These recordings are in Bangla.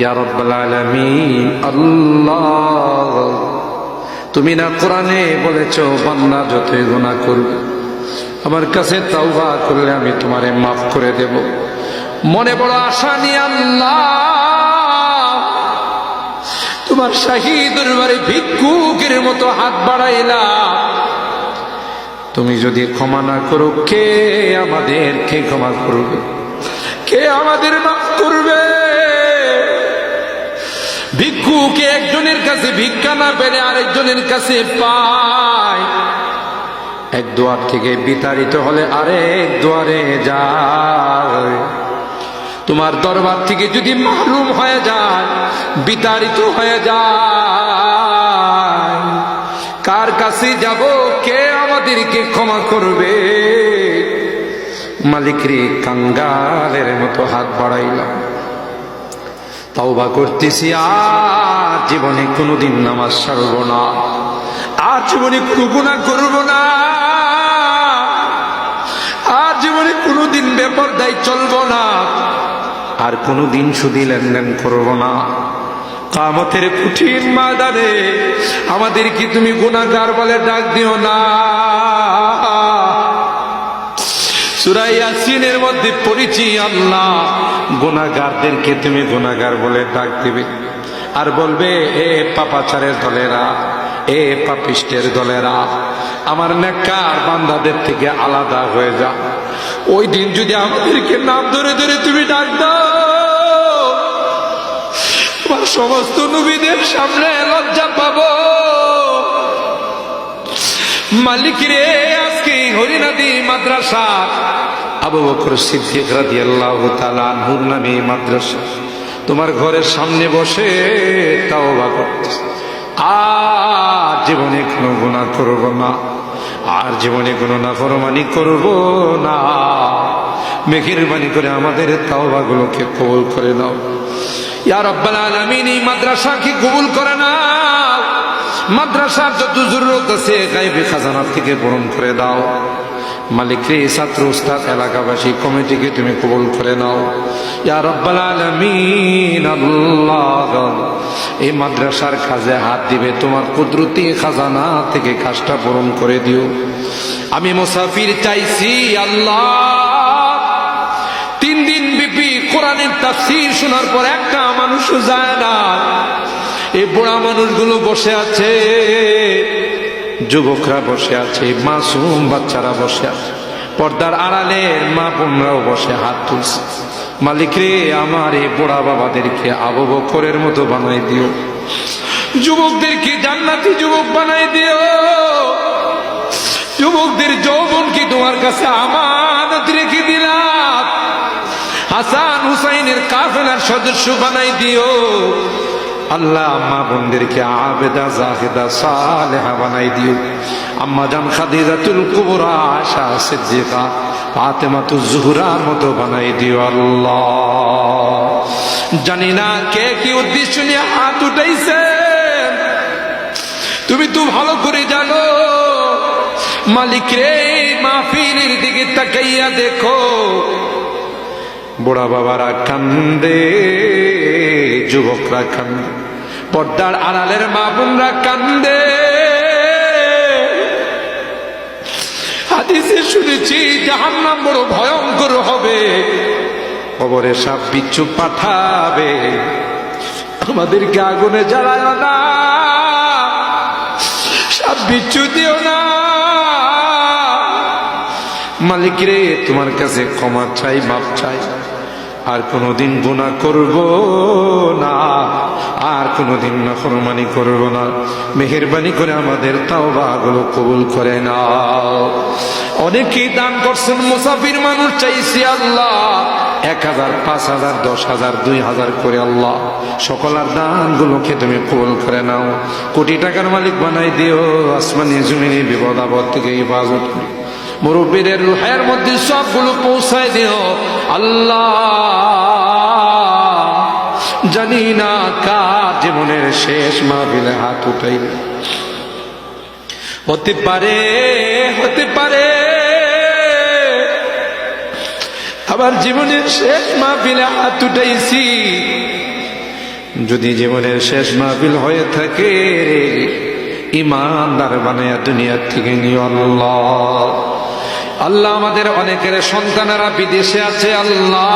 ইয়া রাব্বাল আলামিন। আল্লাহ, তুমি না কোরআনে বলেছো বান্দা যতই গুনাহ করবে আমার কাছে তাওবা করলে আমি তোমারে মাফ করে দেব। মনে বড় আশা নিয়ে আল্লাহ তোমার শাহী দরবারে ভিক্ষুকের মতো হাত বাড়াইলাম। তুমি যদি ক্ষমা না করো, কে আমাদেরকে ক্ষমা করবে? কে আমাদের মাফ করবে? ভিক্ষুকে একজনের কাছে ভিক্ষা না পেলে আরেকজনের কাছে পায়। এক দুয়ার থেকে বিতাড়িত হলে আরেক দুয়ারে যায়। তোমার দরবার থেকে যদি মাহরুম হয়ে যায়, বিতাড়িত হয়ে যায়, কার কাছে যাব? কে আমাদেরকে ক্ষমা করবে? মালিক রে, কাঙ্গালের মতো হাত বাড়াইলাম, তাওবা করতেছি, আর জীবনে কোনোদিন নামাজ ছাড়ব না, আর জীবনে কোনো গুনাহ করব না, আর জীবনে কোনোদিন বেপরদায় চলব না, আর কোনোদিন সুদি লেনদেন করব না। কিয়ামতের কঠিন ময়দানে আমাদেরকে তুমি গুনাহগার বলে ডাক দিও না। সূরা ইয়াসিনের মধ্যে পড়েছি, আল্লাহ গুনাহগারদেরকে তুমি গুনাহগার বলে ডাক দিবে, আর বলবে, এ পাপাচারের দলেরা, এ পাপিষ্টের দলেরা, আমার নেককার বান্দাদের থেকে আলাদা হয়ে যা। ওই দিন যদি আমাদেরকে নাম ধরে ধরে তুমি ডাক দাও, তোমার সমস্ত নবীদের সামনে লজ্জা পাবো। মালিক রে, আজকে হরিনাদি মাদ্রাসা আবু বকর সিদ্দিক রাদিয়াল্লাহু তাআলা আনহুর নামে মাদ্রাসা তোমার ঘরের সামনে বসে তাওবা করতেছি, আর জীবনে কোনো গুনাহ করব না, আর জীবনে কোনো নাফরমানি করব না। মেহেরবানি করে আমাদের তাওবাগুলোকে কবুল করে নাও ইয়া রাব্বাল আলামিন। এই মাদ্রাসাকে কবুল করে নাও, মাদ্রাসার যত জরুরত আছে গায়বী খাজানা থেকে পূরণ করে দাও। মালিক রে, ছাত্র উস্তাদ এলাকাবাসী কমিটিকে তুমি কবুল করে নাও ইয়া রাব্বাল আলামিন। আল্লাহ, এই মাদ্রাসার কাজে হাত দিবে তোমার কুদরতি খাজানা থেকে কাজটা পূরণ করে দিও। আমি মুসাফির চাইছি আল্লাহ, 3 দিন ব্যাপী কোরআনের তাফসীর শোনার পর একটা মানুষও যায় না। এই বুড়া মানুষগুলো বসে আছে, যুবকরা বসে আছে, মাসুম বাচ্চারা বসে আছে, পর্দার আড়ালে মা বোনরাও বসে হাত তুলছে। মালিক রে, আমার এই বুড়া বাবাদেরকে আবু বকরের মতো বানাই দিও, যুবকদেরকে জান্নাতি যুবক বানাই দিও, যুবকদের যৌবনকে তোমার কাছে আমানত রেখে দিলাম, হাসান হুসাইনের কাফেলার সদস্য বানাই দিও। আল্লাহ, মা বোনদেরকে আবেদা জাহেদা সালেহা বানাই দিও। আম্মা জান খাদিজাতুল কুবরা আয়েশা সিদ্দিকা ফাতেমাতুজ জোহরার মতো বানাই দিও আল্লাহ। জানি না কে কি উদ্দেশ্য নিয়ে হাত উঠাইছেন, তুমি তো ভালো করে জানো। মালিক রে, মাহফিলের দিকে তাকাইয়া দেখো, বুড়া বাবারা কান্দে, যুবকরা কান্দে, পর্দার আড়ালের মা বোনরা কান্দে। হাদিসে শুনেছি জাহান্নাম বড় ভয়ঙ্কর হবে, কবরে সাপ বিচ্ছু পাঠাবে, আমাদেরকে আগুনে জ্বালায় না, সাপ বিচ্ছু দিও না। মালিক রে, তোমার কাছে ক্ষমা চাই, মাপ চাই, আর কোনোদিন গুনাহ করব না, আর কোনোদিন নাফরমানি করব না। মেহেরবানি করে আমাদের তাওবাগুলো কবুল করে নাও। অনেকেই দান করছেন, মুসাফির মানুষ চাইছি আল্লাহ 1000, 5000, 10,000, 2000 করে আল্লাহ সকলের দানগুলোকে তুমি কবুল করে নাও। কোটি টাকার মালিক বানাই দিও, আসমানি জমিনে বিপদ আপদ থেকে হেফাজত করি, মুরব্বীদের রুহের মধ্যে সবগুলো পৌঁছায় দিও আল্লাহ। জানি না কার জীবনের শেষ মাহফিলে হাত উঠাইবে, হতে পারে আবার জীবনের শেষ মাহফিলে হাত উঠাইছি, যদি জীবনের শেষ মাহফিল হয়ে থাকে, ইমানদার বানায়া দুনিয়ার থেকে নিও আল্লাহ। আল্লাহ আমাদের অনেকের সন্তানেরা বিদেশে আছে, আল্লাহ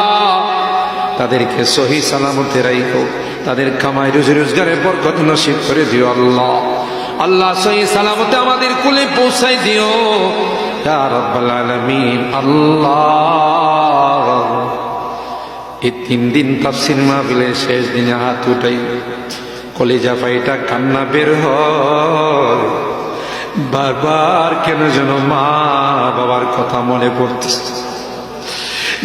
তাদেরকে সহি সালামতে রাখো, তাদের কামাই রুজি রোজগারে বরকত নসিব করে দিও আল্লাহ। আল্লাহ সহি সালামতে আমাদের কুলে পৌঁছাই দিও ইয়া রাব্বাল আলামিন। আল্লাহ এই 3 দিন তাফসীর মাহফিলের শেষ দিনে হাত উঠাই, কলিজা ফাইটা কান্না বের হয়, বারবার কেন যেন মা বাবার কথা মনে পড়তেছে।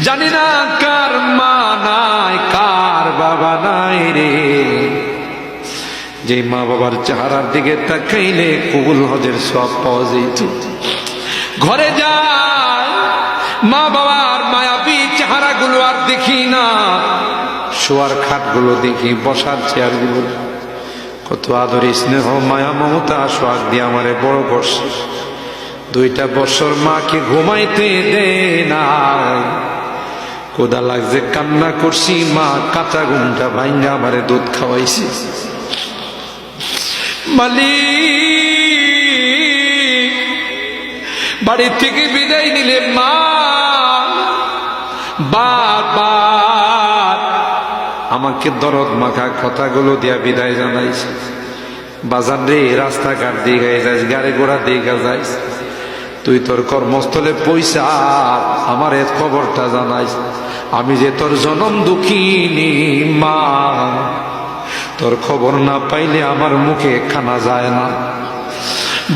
জানি না কার মা নাই, কার বাবা নাই রে, যে মা বাবার চেহারার দিকে তাকাইলে কবুল হজের সওয়াব পাওয়া যেত। ঘরে যায় মা বাবার মায়াবী চেহারাগুলো আর দেখি না, শোয়ার খাটগুলো দেখি, বসার চেয়ারগুলো, কত আদর স্নেহ মায়া মমতা সোহাগ দিয়ে আমারে বড় করছে। 2টা বছর মাকে ঘুমাইতে দে না, কোদা লাগছে কান্না করছি, মা কাঁচা ঘুমটা ভাঙ্গা আমারে দুধ খাওয়াইছি। মালিক বাড়ি থেকে বিদায় নিলে মা বারবার আমাকে দরদ মাখা কথাগুলো দিয়া বিদায় জানাইছে। বাজার রে, রাস্তাঘাট দিকে যাইস, গাড়ি ঘোড়া দিকে যাইস, তুই তোর কর্মস্থলে পয়সা আমার এ খবরটা জানাইস, আমি যে তোর জনম দুঃখিনী মা, তোর খবর না পাইলে আমার মুখে খানা যায় না।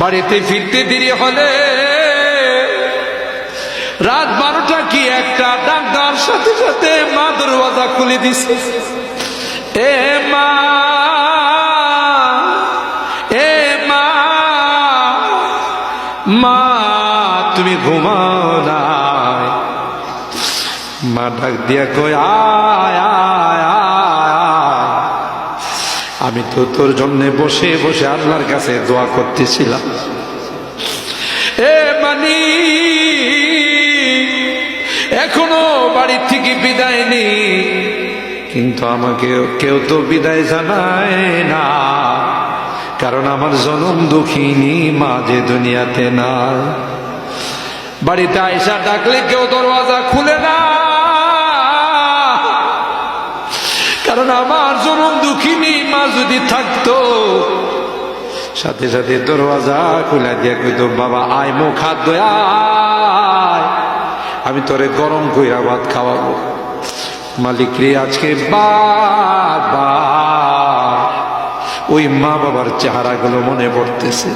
বাড়িতে ফিরতে দেরি হলে রাত 12টা কি 1টা, ডাক দেওয়ার সাথে সাথে মা দরওয়াজা খুলে দিছে। এ মা, এ মা, মা তুমি ঘুমাও না? মা ডাক দিয়া কই আয় আয় আয়, আমি তো তোর জন্য বসে বসে আল্লাহর কাছে দোয়া করতেছিলাম। এ মানি এখনো বাড়ি থেকে বিদায় নেই, কিন্তু আমাকে কেউ তো বিদায় জানায় না, কারণ আমার জনম দুঃখিনী মা যে দুনিয়াতে না। বাড়িতে আয়সা ডাকলে কেউ দরওয়াজা খুলে না, কারণ আমার জনম দুঃখিনী মা যদি থাকতো সাথে সাথে দরওয়াজা খুলে দিয়ে কইতো বাবা আয় মুখ হাত ধোয়া, আমি তোরে গরম কইরা ভাত খাওয়াবো। মালিক রে, আজকে বারবার ওই মা বাবার চেহারাগুলো মনে পড়তেছে।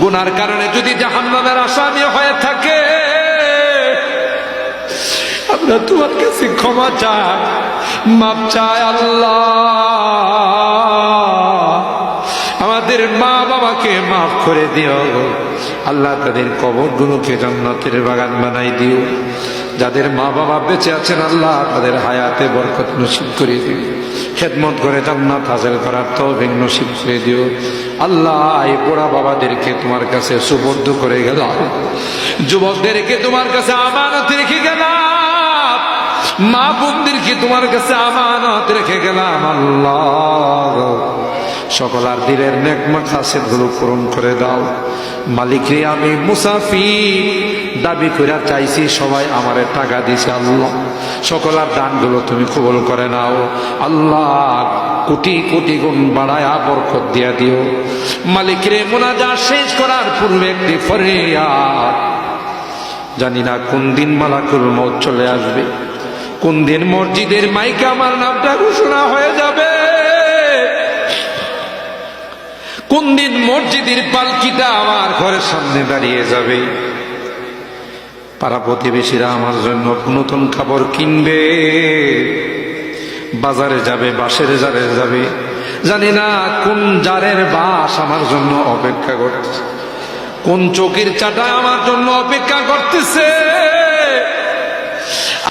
গুনার কারণে যদি জাহান্নামের আসামি হয়ে থাকে, আমরা তোমার কাছে ক্ষমা চাই, মাপ চাই আল্লাহ। আমাদের মা বাবাকে মাফ করে দিও আল্লাহ, তাদের কবরগুলোকে জান্নাতের বাগান বানাই দিও। যাদের মা বাবা বেঁচে আছেন আল্লাহ তাদের হায়াতে বরকত নসিব করে দিও, খেদমত করে জান্নাত হাসিল করার তৌফিক নসিব করে দিও আল্লাহ। এই বুড়া বাবাদেরকে তোমার কাছে সুবর্দ করে গেলাম, যুবকদেরকে তোমার কাছে আমানত রেখে গেলাম, মা বোনদেরকে তোমার কাছে আমানত রেখে গেলাম আল্লাহ। সকলার দিলের নেক মাকাসিদ গুলো পূরণ করে দাও মালিক রে। আমি মুসাফির, দাবি করে চাইছি, সবাই আমারে টাকা দিছে আল্লাহ, সকলার দানগুলো তুমি কবুল করে নাও আল্লাহ। কোটি কোটি গুণ বাড়ায়া বরকত দিয়া দিও মালিক রে। মুনাজাত শেষ করার পূর্বে একটি ফরিয়াদ, জানি না কোন দিন মালাকুল মউত চলে আসবে, কোন দিন মসজিদের মাইকে আমার নামটা ঘোষণা হয়ে যাবে, কোন দিন মসজিদের পালকিটা আমার ঘরের সামনে দাঁড়িয়ে যাবে। পাড়া প্রতিবেশীরা আমার জন্য নতুন কাপড় কিনবে, বাজারে যাবে, বাসের জারে যাবে, জানি না কোন জারের বাস আমার জন্য অপেক্ষা করতেছে, কোন চকির চাটা আমার জন্য অপেক্ষা করতেছে।